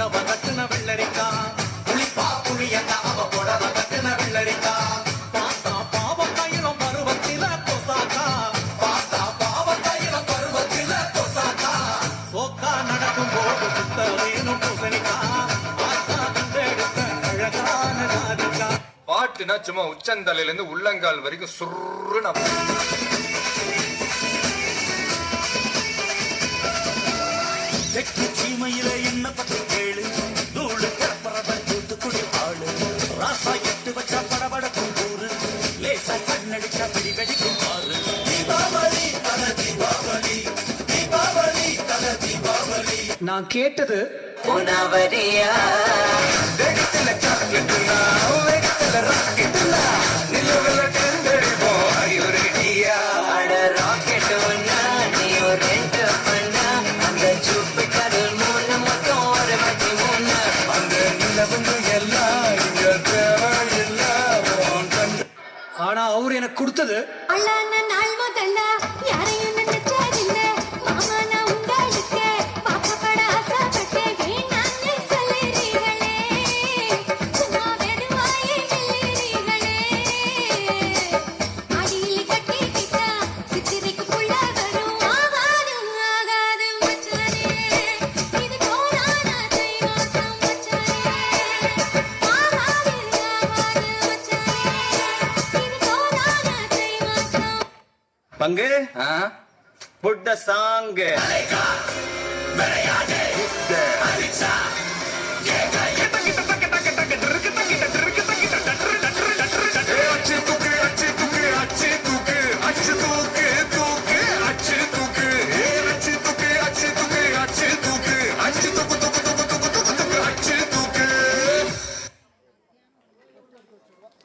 புடவ கட்டுன வெள்ளரிக்கா புளிப்பா புளியங்க அவ புடவ கட்டுன வெள்ளரிக்கா பார்த்தா பாவக்காயிரம் பருவத்தில பொசாக்கா பார்த்தா பாவக்காயிரம் பருவத்தில பொசாக்கா சோக்கா நடக்கும் போது சுத்த வேணும் பூசணிக்கா ஆத்தா கண்டெடுத்த அழகான ராதிகா. பாட்டுனா சும்மா உச்சந்தலையில இருந்து உள்ளங்கால் வரைக்கும் சுருன்னு வெற்றி சீமையில என்ன பத்தி கேளு தூளு கிளப்புறத தூத்துக்குடி ஆளு ராசா எட்டு வச்சா படபடக்கும் ஊரு லேசா கண்ணடிச்சா பிடி வெடிக்கும் ஆறு தீபாவளி தல தீபாவளி தீபாவளி தல தீபாவளி. நான் கேட்டது உணவரியா வெடித்துல சாக்லேட்டுனா வெடித்துல ராக்கெட்டுனா நிலவுல டெண்டடிப்போம் ஐயோரெடியா அட ராக்கெட் ஒண்ணா நீ ஒரு ரெண்டு பண்ணா அந்த ஜூபிட்டர் மூணு மொத்தம் ஒரு பத்தி மூணு அந்த நிலவுங்க எல்லாம் இங்க தேவையில்லை ஆனா அவரு எனக்கு கொடுத்தது அழான நாள் முதல்ல யாரையும் நினைச்சதில்ல மாமா நான் உங்களுக்கு பாக்கப்பட ஆசைப்பட்டேன் வேணான்னு சொல்லுறீங்களே சும்மா வெறுவாயே மெல்லுறீங்களே அடியில் கட்டிக்கிட்டா சித்திரைக்கு புள்ள வரும் ஆகாது ஆகாது மச்சானே இது கோரான தை மாசம் மச்சானே ஆகாது ஆகாது மச்சானே இது கோரான தை மாசம். பங்கு புட்ட சாங்கு இந்த